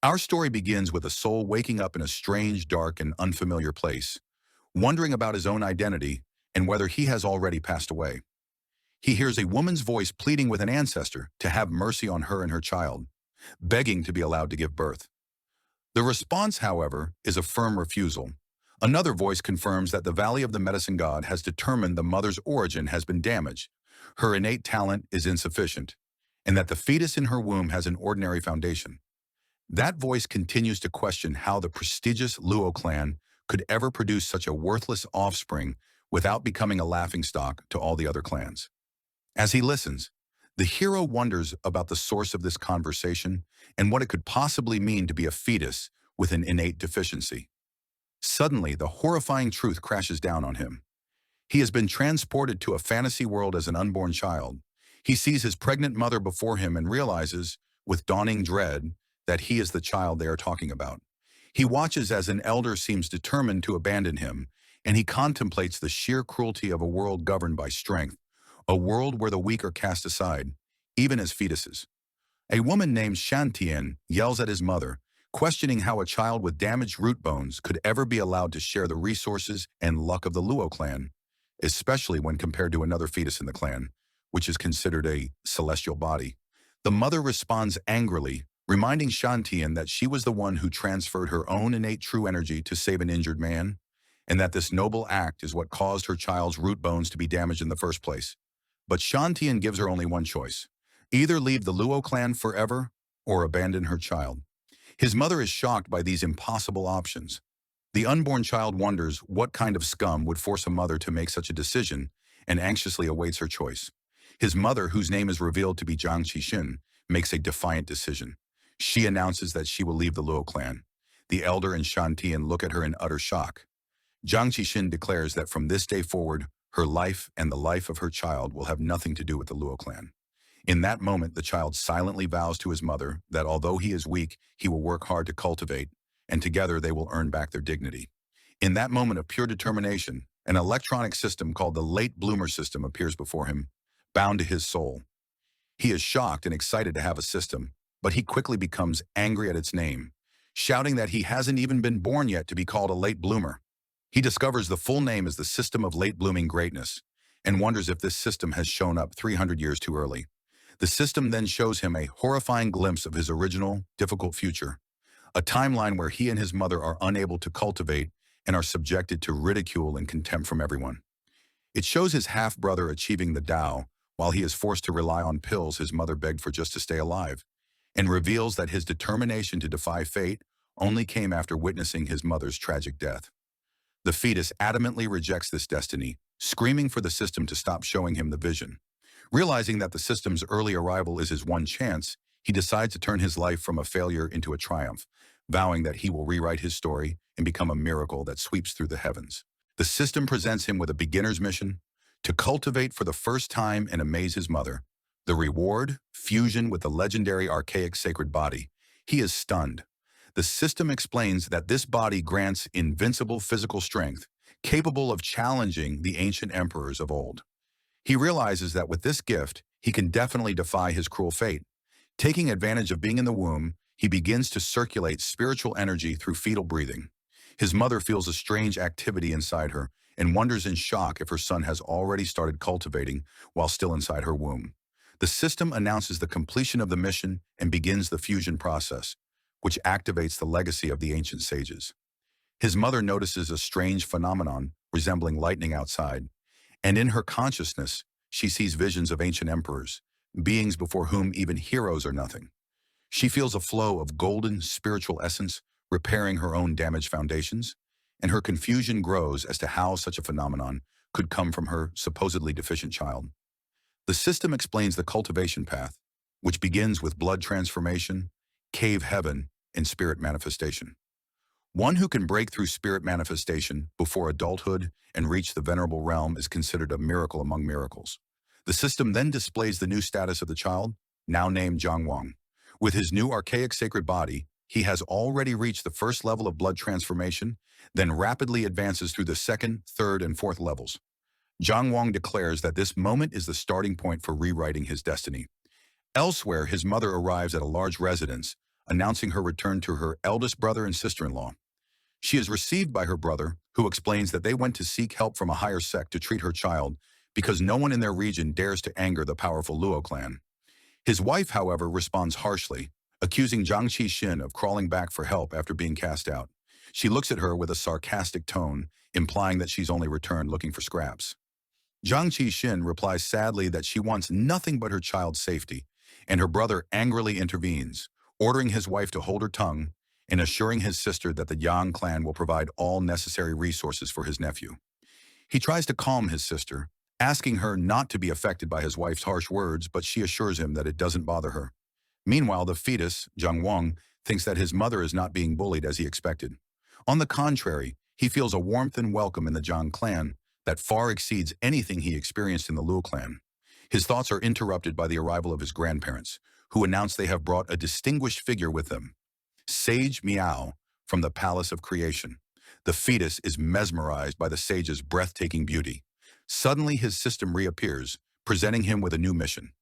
Our story begins with a soul waking up in a strange, dark, and unfamiliar place, wondering about his own identity and whether he has already passed away. He hears a woman's voice pleading with an ancestor to have mercy on her and her child, begging to be allowed to give birth. The response, however, is a firm refusal. Another voice confirms that the Valley of the Medicine God has determined the mother's origin has been damaged, her innate talent is insufficient, and that the fetus in her womb has an ordinary foundation. That voice continues to question how the prestigious Luo clan could ever produce such a worthless offspring without becoming a laughingstock to all the other clans. As he listens, the hero wonders about the source of this conversation and what it could possibly mean to be a fetus with an innate deficiency. Suddenly, the horrifying truth crashes down on him. He has been transported to a fantasy world as an unborn child. He sees his pregnant mother before him and realizes, with dawning dread, that he is the child they are talking about. He watches as an elder seems determined to abandon him, and he contemplates the sheer cruelty of a world governed by strength, a world where the weak are cast aside, even as fetuses. A woman named Shantian yells at his mother, questioning how a child with damaged root bones could ever be allowed to share the resources and luck of the Luo clan, especially when compared to another fetus in the clan, which is considered a celestial body. The mother responds angrily, reminding Shantian that she was the one who transferred her own innate true energy to save an injured man, and that this noble act is what caused her child's root bones to be damaged in the first place. But Shantian gives her only one choice: either leave the Luo clan forever or abandon her child. His mother is shocked by these impossible options. The unborn child wonders what kind of scum would force a mother to make such a decision and anxiously awaits her choice. His mother, whose name is revealed to be Jiang Qixin, makes a defiant decision. She announces that she will leave the Luo clan. The elder and Shantian look at her in utter shock. Jiang Qixin declares that from this day forward, her life and the life of her child will have nothing to do with the Luo clan. In that moment, the child silently vows to his mother that although he is weak, he will work hard to cultivate, and together they will earn back their dignity. In that moment of pure determination, an electronic system called the late bloomer system appears before him, bound to his soul. He is shocked and excited to have a system, but he quickly becomes angry at its name, shouting that he hasn't even been born yet to be called a late bloomer. He discovers the full name is the System of Late Blooming Greatness, and wonders if this system has shown up 300 years too early. The system then shows him a horrifying glimpse of his original, difficult future, a timeline where he and his mother are unable to cultivate and are subjected to ridicule and contempt from everyone. It shows his half-brother achieving the Tao, while he is forced to rely on pills his mother begged for just to stay alive, and reveals that his determination to defy fate only came after witnessing his mother's tragic death. The fetus adamantly rejects this destiny, screaming for the system to stop showing him the vision. Realizing that the system's early arrival is his one chance, he decides to turn his life from a failure into a triumph, vowing that he will rewrite his story and become a miracle that sweeps through the heavens. The system presents him with a beginner's mission: to cultivate for the first time and amaze his mother. The reward: fusion with the legendary archaic sacred body. He is stunned. The system explains that this body grants invincible physical strength, capable of challenging the ancient emperors of old. He realizes that with this gift, he can definitely defy his cruel fate. Taking advantage of being in the womb, he begins to circulate spiritual energy through fetal breathing. His mother feels a strange activity inside her and wonders in shock if her son has already started cultivating while still inside her womb. The system announces the completion of the mission and begins the fusion process, which activates the legacy of the ancient sages. His mother notices a strange phenomenon resembling lightning outside, and in her consciousness, she sees visions of ancient emperors, beings before whom even heroes are nothing. She feels a flow of golden spiritual essence repairing her own damaged foundations, and her confusion grows as to how such a phenomenon could come from her supposedly deficient child. The system explains the cultivation path, which begins with blood transformation, cave heaven, and spirit manifestation. One who can break through spirit manifestation before adulthood and reach the venerable realm is considered a miracle among miracles. The system then displays the new status of the child, now named Zhangwang. With his new archaic sacred body, he has already reached the first level of blood transformation, then rapidly advances through the second, third, and fourth levels. Zhangwang declares that this moment is the starting point for rewriting his destiny. Elsewhere, his mother arrives at a large residence, announcing her return to her eldest brother and sister-in-law. She is received by her brother, who explains that they went to seek help from a higher sect to treat her child because no one in their region dares to anger the powerful Luo clan. His wife, however, responds harshly, accusing Jiang Qixin of crawling back for help after being cast out. She looks at her with a sarcastic tone, implying that she's only returned looking for scraps. Jiang Qixin replies sadly that she wants nothing but her child's safety, and her brother angrily intervenes, ordering his wife to hold her tongue and assuring his sister that the Yang clan will provide all necessary resources for his nephew. He tries to calm his sister, asking her not to be affected by his wife's harsh words, but she assures him that it doesn't bother her. Meanwhile, the fetus, Zhang Wang, thinks that his mother is not being bullied as he expected. On the contrary, he feels a warmth and welcome in the Zhang clan that far exceeds anything he experienced in the Luo clan. His thoughts are interrupted by the arrival of his grandparents, who announce they have brought a distinguished figure with them. Sage Miao from the Palace of Creation. The fetus is mesmerized by the sage's breathtaking beauty. Suddenly, his system reappears, presenting him with a new mission.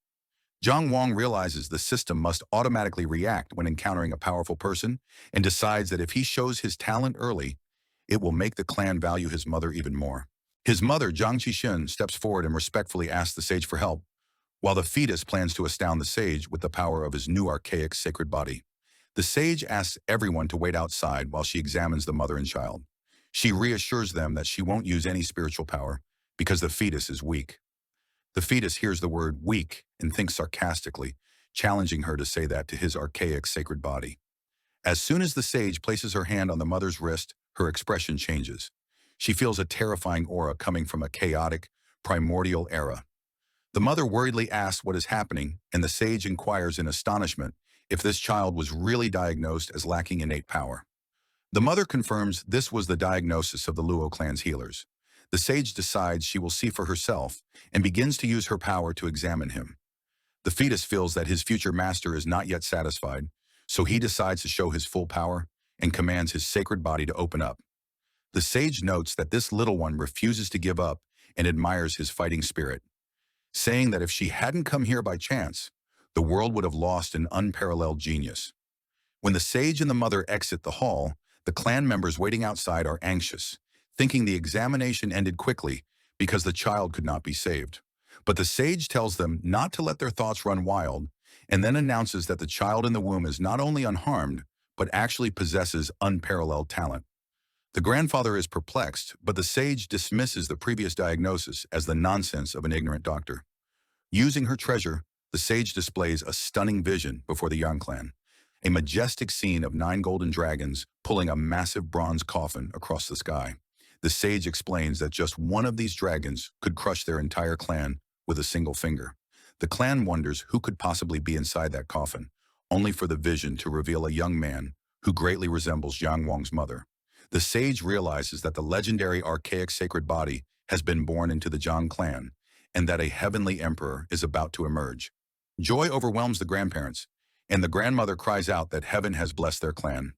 Zhang Wang realizes the system must automatically react when encountering a powerful person and decides that if he shows his talent early, it will make the clan value his mother even more. His mother, Jiang Qixin, steps forward and respectfully asks the sage for help, while the fetus plans to astound the sage with the power of his new archaic sacred body. The sage asks everyone to wait outside while she examines the mother and child. She reassures them that she won't use any spiritual power because the fetus is weak. The fetus hears the word weak and thinks sarcastically, challenging her to say that to his archaic sacred body. As soon as the sage places her hand on the mother's wrist, her expression changes. She feels a terrifying aura coming from a chaotic, primordial era. The mother worriedly asks what is happening, and the sage inquires in astonishment if this child was really diagnosed as lacking innate power. The mother confirms this was the diagnosis of the Luo clan's healers. The sage decides she will see for herself and begins to use her power to examine him. The fetus feels that his future master is not yet satisfied, so he decides to show his full power and commands his sacred body to open up. The sage notes that this little one refuses to give up and admires his fighting spirit, saying that if she hadn't come here by chance, the world would have lost an unparalleled genius. When the sage and the mother exit the hall, the clan members waiting outside are anxious, thinking the examination ended quickly because the child could not be saved. But the sage tells them not to let their thoughts run wild, and then announces that the child in the womb is not only unharmed, but actually possesses unparalleled talent. The grandfather is perplexed, but the sage dismisses the previous diagnosis as the nonsense of an ignorant doctor. Using her treasure, the sage displays a stunning vision before the Yang clan, a majestic scene of 9 golden dragons pulling a massive bronze coffin across the sky. The sage explains that just one of these dragons could crush their entire clan with a single finger. The clan wonders who could possibly be inside that coffin, only for the vision to reveal a young man who greatly resembles Jiang Wang's mother. The sage realizes that the legendary archaic sacred body has been born into the Zhang clan, and that a heavenly emperor is about to emerge. Joy overwhelms the grandparents, and the grandmother cries out that heaven has blessed their clan.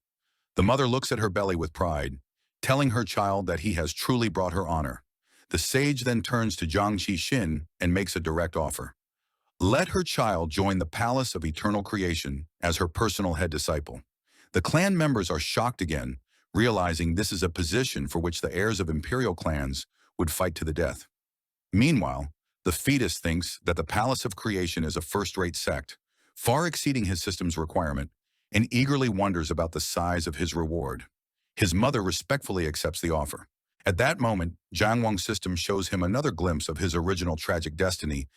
The mother looks at her belly with pride, telling her child that he has truly brought her honor. The sage then turns to Jiang Qixin and makes a direct offer. Let her child join the palace of eternal creation as her personal head disciple. The clan members are shocked again, realizing this is a position for which the heirs of imperial clans would fight to the death. Meanwhile, the fetus thinks that the Palace of Creation is a first-rate sect, far exceeding his system's requirement, and eagerly wonders about the size of his reward. His mother respectfully accepts the offer. At that moment, Jiang Wang's system shows him another glimpse of his original tragic destiny,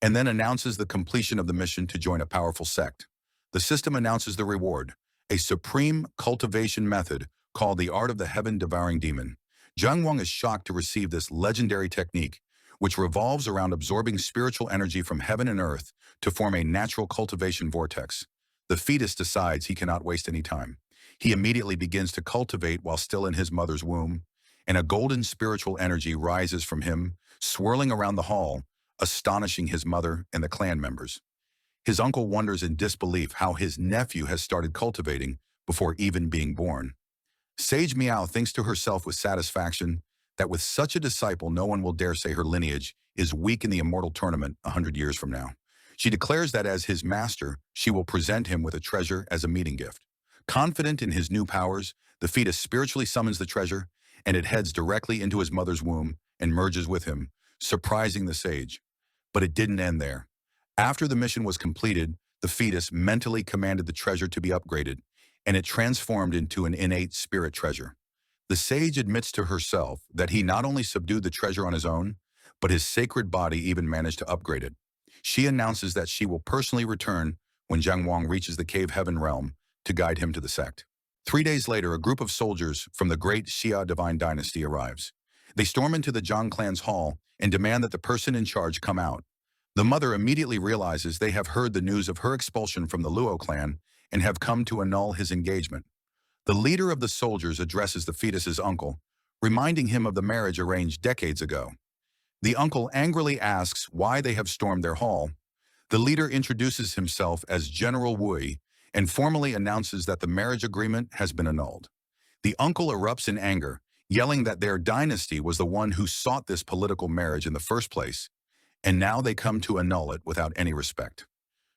and then announces the completion of the mission to join a powerful sect. The system announces the reward, a supreme cultivation method called the Art of the Heaven-Devouring Demon. Jiang Wang is shocked to receive this legendary technique, which revolves around absorbing spiritual energy from heaven and earth to form a natural cultivation vortex. The fetus decides he cannot waste any time. He immediately begins to cultivate while still in his mother's womb, and a golden spiritual energy rises from him, swirling around the hall, astonishing his mother and the clan members. His uncle wonders in disbelief how his nephew has started cultivating before even being born. Sage Miao thinks to herself with satisfaction that with such a disciple no one will dare say her lineage is weak in the immortal tournament 100 years from now. She declares that as his master, she will present him with a treasure as a meeting gift. Confident in his new powers, the fetus spiritually summons the treasure, and it heads directly into his mother's womb and merges with him, surprising the sage. But it didn't end there. After the mission was completed, the fetus mentally commanded the treasure to be upgraded, and it transformed into an innate spirit treasure. The sage admits to herself that he not only subdued the treasure on his own, but his sacred body even managed to upgrade it. She announces that she will personally return when Jiang Wang reaches the cave heaven realm to guide him to the sect. 3 days later, a group of soldiers from the great Xia divine dynasty arrives. They storm into the Zhang clan's hall and demand that the person in charge come out. The mother immediately realizes they have heard the news of her expulsion from the Luo clan and have come to annul his engagement. The leader of the soldiers addresses the fetus's uncle, reminding him of the marriage arranged decades ago. The uncle angrily asks why they have stormed their hall. The leader introduces himself as General Wui and formally announces that the marriage agreement has been annulled. The uncle erupts in anger, yelling that their dynasty was the one who sought this political marriage in the first place, and now they come to annul it without any respect.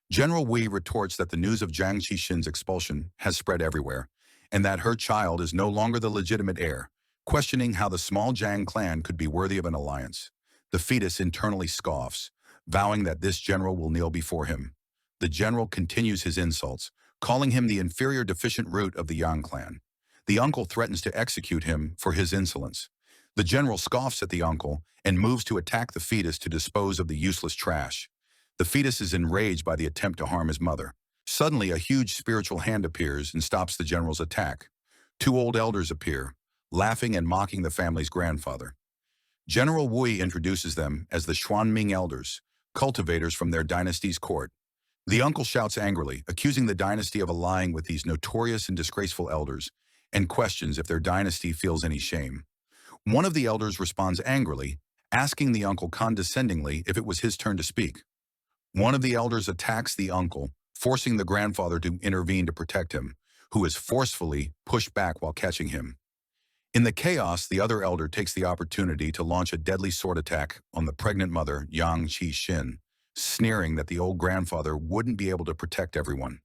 General Wei retorts that the news of Jiang Qixin's expulsion has spread everywhere, and that her child is no longer the legitimate heir, questioning how the small Jiang clan could be worthy of an alliance. The fetus internally scoffs, vowing that this general will kneel before him. The general continues his insults, calling him the inferior deficient root of the Yang clan. The uncle threatens to execute him for his insolence. The general scoffs at the uncle and moves to attack the fetus to dispose of the useless trash. The fetus is enraged by the attempt to harm his mother. Suddenly, a huge spiritual hand appears and stops the general's attack. 2 old elders appear, laughing and mocking the family's grandfather. General Wui introduces them as the Xuanming elders, cultivators from their dynasty's court. The uncle shouts angrily, accusing the dynasty of allying with these notorious and disgraceful elders, and questions if their dynasty feels any shame. One of the elders responds angrily, asking the uncle condescendingly if it was his turn to speak. One of the elders attacks the uncle, forcing the grandfather to intervene to protect him, who is forcefully pushed back while catching him. In the chaos, the other elder takes the opportunity to launch a deadly sword attack on the pregnant mother, Yang Qixin, sneering that the old grandfather wouldn't be able to protect everyone.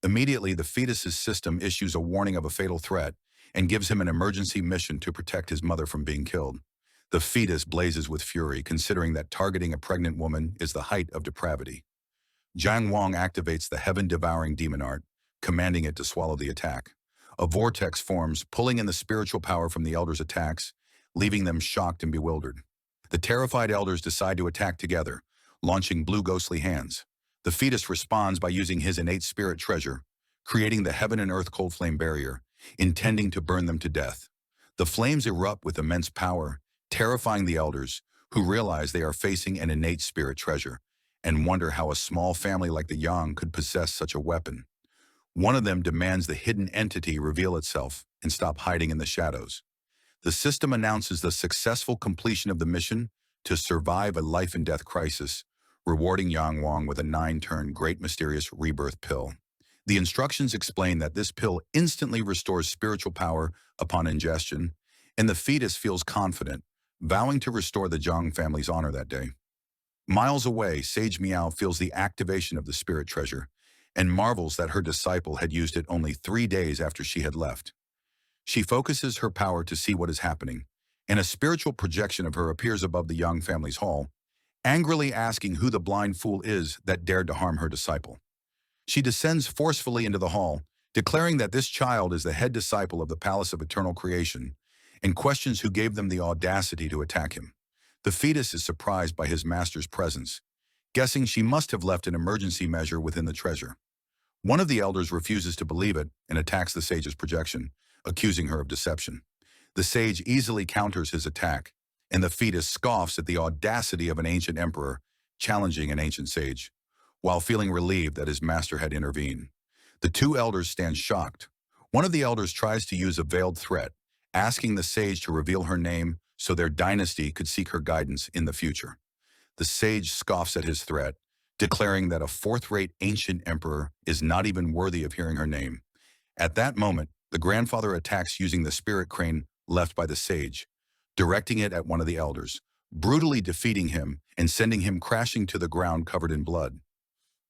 Immediately, the fetus's system issues a warning of a fatal threat and gives him an emergency mission to protect his mother from being killed. The fetus blazes with fury, considering that targeting a pregnant woman is the height of depravity. Jiang Wang activates the heaven-devouring demon art, commanding it to swallow the attack. A vortex forms, pulling in the spiritual power from the elders' attacks, leaving them shocked and bewildered. The terrified elders decide to attack together, launching blue ghostly hands. The fetus responds by using his innate spirit treasure, creating the heaven and earth cold flame barrier, intending to burn them to death. The flames erupt with immense power, terrifying the elders, who realize they are facing an innate spirit treasure, and wonder how a small family like the Yang could possess such a weapon. One of them demands the hidden entity reveal itself and stop hiding in the shadows. The system announces the successful completion of the mission to survive a life and death crisis, rewarding Yang Wang with a 9-turn Great Mysterious Rebirth pill. The instructions explain that this pill instantly restores spiritual power upon ingestion, and the fetus feels confident, vowing to restore the Zhang family's honor that day. Miles away, Sage Miao feels the activation of the spirit treasure and marvels that her disciple had used it only 3 days after she had left. She focuses her power to see what is happening, and a spiritual projection of her appears above the Yang family's hall, angrily asking who the blind fool is that dared to harm her disciple. She descends forcefully into the hall, declaring that this child is the head disciple of the Palace of Eternal Creation, and questions who gave them the audacity to attack him. The fetus is surprised by his master's presence, guessing she must have left an emergency measure within the treasure. One of the elders refuses to believe it and attacks the sage's projection, accusing her of deception. The sage easily counters his attack, and the fetus scoffs at the audacity of an ancient emperor challenging an ancient sage, while feeling relieved that his master had intervened. The 2 elders stand shocked. One of the elders tries to use a veiled threat, asking the sage to reveal her name so their dynasty could seek her guidance in the future. The sage scoffs at his threat, declaring that a 4th-rate ancient emperor is not even worthy of hearing her name. At that moment, the grandfather attacks using the spirit crane left by the sage, directing it at one of the elders, brutally defeating him and sending him crashing to the ground covered in blood.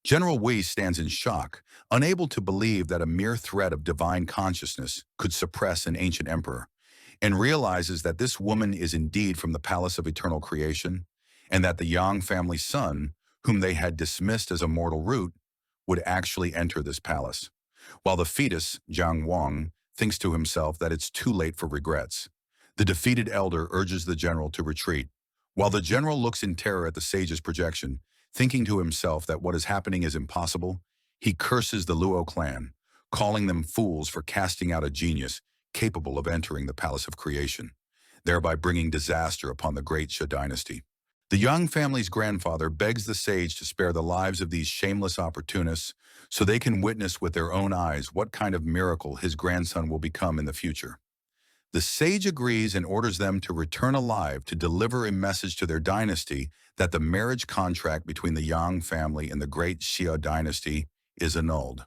General Wei stands in shock, unable to believe that a mere threat of divine consciousness could suppress an ancient emperor, and realizes that this woman is indeed from the palace of eternal creation, and that the Yang family's son, whom they had dismissed as a mortal root, would actually enter this palace. While the fetus, Jiang Wang, thinks to himself that it's too late for regrets. The defeated elder urges the general to retreat. While the general looks in terror at the sage's projection, thinking to himself that what is happening is impossible, he curses the Luo clan, calling them fools for casting out a genius capable of entering the palace of creation, thereby bringing disaster upon the great Xia dynasty. The Yang family's grandfather begs the sage to spare the lives of these shameless opportunists so they can witness with their own eyes what kind of miracle his grandson will become in the future. The sage agrees and orders them to return alive to deliver a message to their dynasty that the marriage contract between the Yang family and the great Xia dynasty is annulled.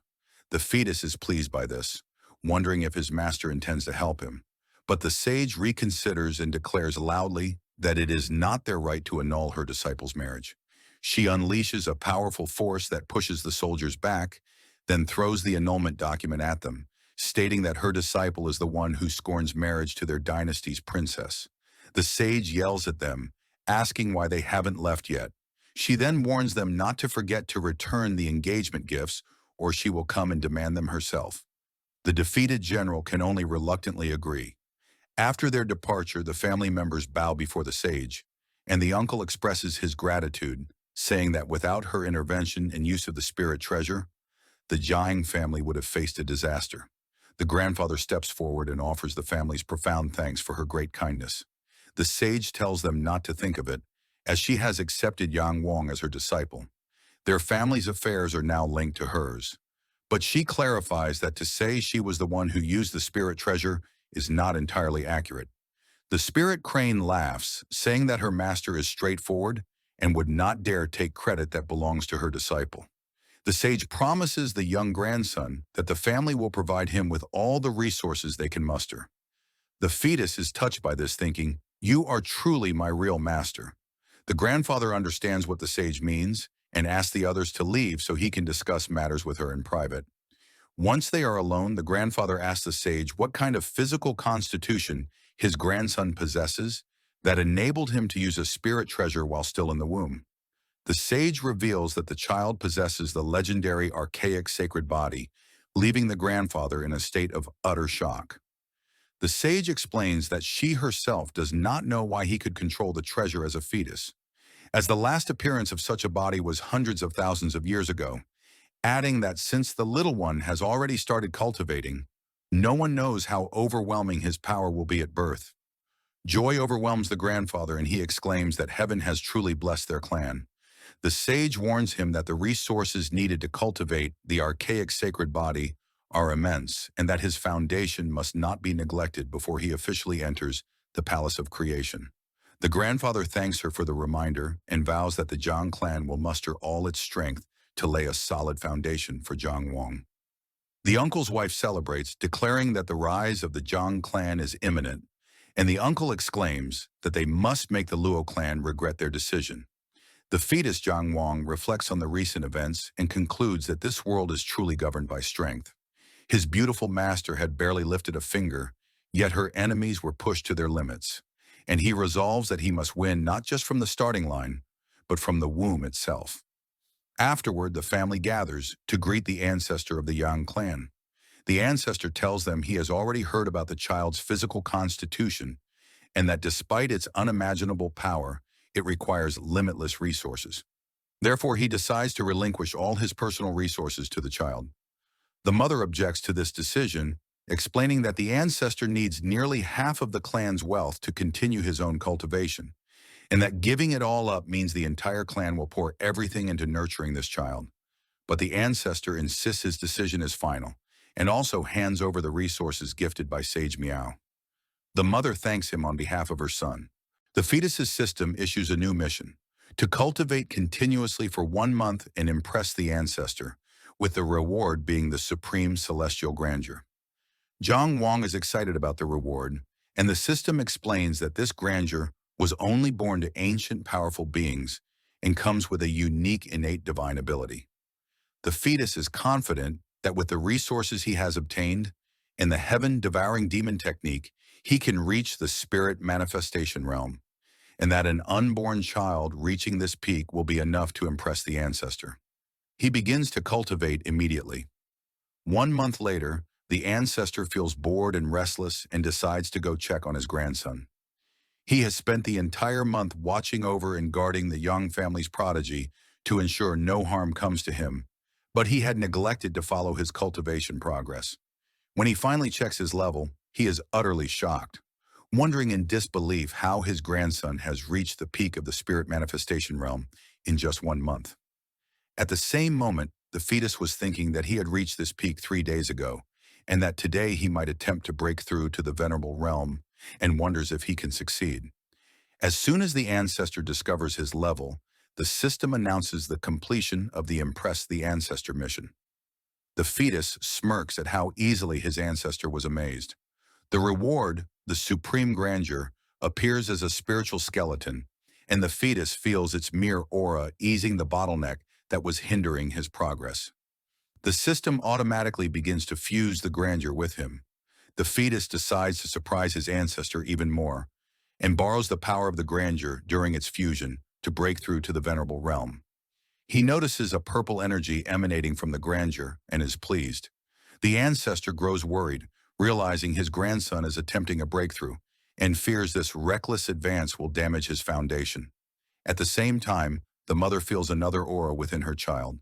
The fetus is pleased by this, wondering if his master intends to help him. But the sage reconsiders and declares loudly that it is not their right to annul her disciple's marriage. She unleashes a powerful force that pushes the soldiers back, then throws the annulment document at them, stating that her disciple is the one who scorns marriage to their dynasty's princess. The sage yells at them, asking why they haven't left yet. She then warns them not to forget to return the engagement gifts, or she will come and demand them herself. The defeated general can only reluctantly agree. After their departure, the family members bow before the sage, and the uncle expresses his gratitude, saying that without her intervention and use of the spirit treasure, the Jiang family would have faced a disaster. The grandfather steps forward and offers the family's profound thanks for her great kindness. The sage tells them not to think of it, as she has accepted Yang Wang as her disciple. Their family's affairs are now linked to hers. But she clarifies that to say she was the one who used the spirit treasure is not entirely accurate. The spirit crane laughs, saying that her master is straightforward and would not dare take credit that belongs to her disciple. The sage promises the young grandson that the family will provide him with all the resources they can muster. The fetus is touched by this, thinking, "You are truly my real master." The grandfather understands what the sage means and asks the others to leave so he can discuss matters with her in private. Once they are alone, the grandfather asks the sage what kind of physical constitution his grandson possesses that enabled him to use a spirit treasure while still in the womb. The sage reveals that the child possesses the legendary archaic sacred body, leaving the grandfather in a state of utter shock. The sage explains that she herself does not know why he could control the treasure as a fetus, as the last appearance of such a body was hundreds of thousands of years ago, adding that since the little one has already started cultivating, no one knows how overwhelming his power will be at birth. Joy overwhelms the grandfather and he exclaims that heaven has truly blessed their clan. The sage warns him that the resources needed to cultivate the archaic sacred body are immense and that his foundation must not be neglected before he officially enters the palace of creation. The grandfather thanks her for the reminder and vows that the Zhang clan will muster all its strength to lay a solid foundation for Jiang Wang. The uncle's wife celebrates, declaring that the rise of the Zhang clan is imminent, and the uncle exclaims that they must make the Luo clan regret their decision. The fetus Jiang Wang reflects on the recent events and concludes that this world is truly governed by strength. His beautiful master had barely lifted a finger, yet her enemies were pushed to their limits, and he resolves that he must win not just from the starting line, but from the womb itself. Afterward, the family gathers to greet the ancestor of the Yang clan. The ancestor tells them he has already heard about the child's physical constitution and that despite its unimaginable power, it requires limitless resources. Therefore, he decides to relinquish all his personal resources to the child. The mother objects to this decision, explaining that the ancestor needs nearly half of the clan's wealth to continue his own cultivation, and that giving it all up means the entire clan will pour everything into nurturing this child. But the ancestor insists his decision is final, and also hands over the resources gifted by Sage Miao. The mother thanks him on behalf of her son. The fetus's system issues a new mission, to cultivate continuously for 1 month and impress the ancestor, with the reward being the supreme celestial grandeur. Jiang Wang is excited about the reward, and the system explains that this grandeur was only born to ancient powerful beings and comes with a unique innate divine ability. The fetus is confident that with the resources he has obtained and the heaven-devouring demon technique, he can reach the spirit manifestation realm, and that an unborn child reaching this peak will be enough to impress the ancestor. He begins to cultivate immediately. 1 month later, the ancestor feels bored and restless and decides to go check on his grandson. He has spent the entire month watching over and guarding the young family's prodigy to ensure no harm comes to him, but he had neglected to follow his cultivation progress. When he finally checks his level, he is utterly shocked, wondering in disbelief how his grandson has reached the peak of the spirit manifestation realm in just 1 month. At the same moment, the fetus was thinking that he had reached this peak 3 days ago, and that today he might attempt to break through to the venerable realm, and wonders if he can succeed. As soon as the ancestor discovers his level, the system announces the completion of the Impress the Ancestor mission. The fetus smirks at how easily his ancestor was amazed. The reward, the supreme grandeur, appears as a spiritual skeleton, and the fetus feels its mere aura easing the bottleneck that was hindering his progress. The system automatically begins to fuse the grandeur with him. The fetus decides to surprise his ancestor even more, and borrows the power of the grandeur during its fusion to break through to the venerable realm. He notices a purple energy emanating from the grandeur and is pleased. The ancestor grows worried, realizing his grandson is attempting a breakthrough, and fears this reckless advance will damage his foundation. At the same time, the mother feels another aura within her child.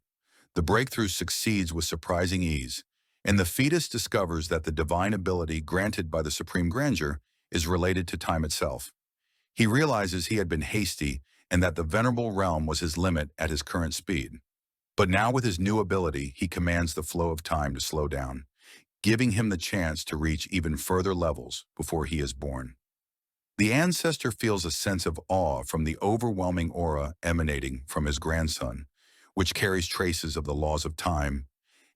The breakthrough succeeds with surprising ease, and the fetus discovers that the divine ability granted by the supreme grandeur is related to time itself. He realizes he had been hasty and that the venerable realm was his limit at his current speed. But now with his new ability, he commands the flow of time to slow down, giving him the chance to reach even further levels before he is born. The ancestor feels a sense of awe from the overwhelming aura emanating from his grandson, which carries traces of the laws of time,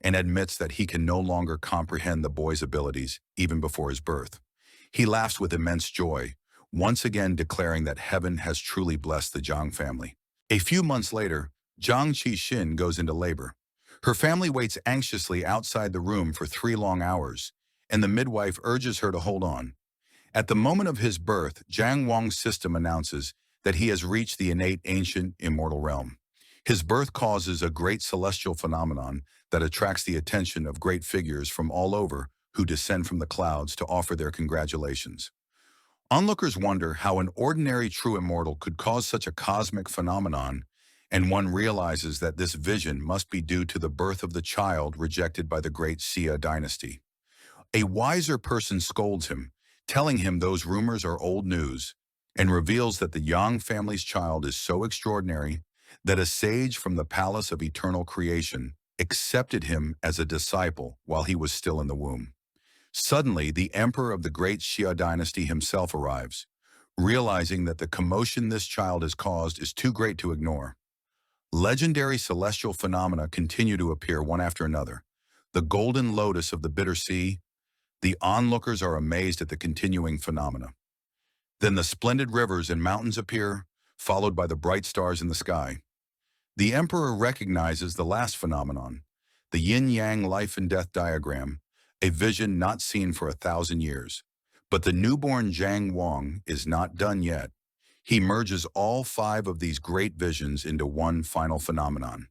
and admits that he can no longer comprehend the boy's abilities even before his birth. He laughs with immense joy, once again declaring that heaven has truly blessed the Zhang family. A few months later, Zhang Qixin goes into labor. Her family waits anxiously outside the room for 3 long hours, and the midwife urges her to hold on. At the moment of his birth, Zhang Wang's system announces that he has reached the innate ancient immortal realm. His birth causes a great celestial phenomenon that attracts the attention of great figures from all over who descend from the clouds to offer their congratulations. Onlookers wonder how an ordinary true immortal could cause such a cosmic phenomenon, and one realizes that this vision must be due to the birth of the child rejected by the great Xia dynasty. A wiser person scolds him, telling him those rumors are old news, and reveals that the Yang family's child is so extraordinary that a sage from the palace of eternal creation accepted him as a disciple while he was still in the womb. Suddenly, the emperor of the great Xia dynasty himself arrives, realizing that the commotion this child has caused is too great to ignore. Legendary celestial phenomena continue to appear one after another. The golden lotus of the bitter sea. The onlookers are amazed at the continuing phenomena. Then the splendid rivers and mountains appear, followed by the bright stars in the sky. The emperor recognizes the last phenomenon, the yin-yang life and death diagram, a vision not seen for 1,000 years. But the newborn Zhang Wang is not done yet. He merges all 5 of these great visions into one final phenomenon.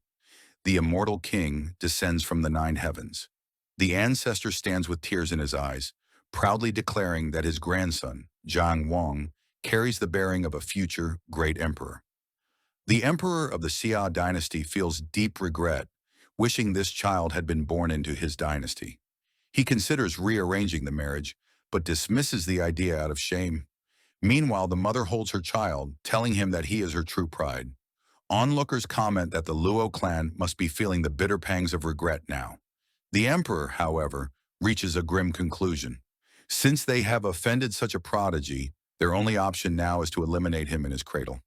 The immortal king descends from the 9 heavens. The ancestor stands with tears in his eyes, proudly declaring that his grandson, Zhang Wang, carries the bearing of a future great emperor. The emperor of the Xia dynasty feels deep regret, wishing this child had been born into his dynasty. He considers rearranging the marriage, but dismisses the idea out of shame. Meanwhile, the mother holds her child, telling him that he is her true pride. Onlookers comment that the Luo clan must be feeling the bitter pangs of regret now. The emperor, however, reaches a grim conclusion. Since they have offended such a prodigy, their only option now is to eliminate him in his cradle.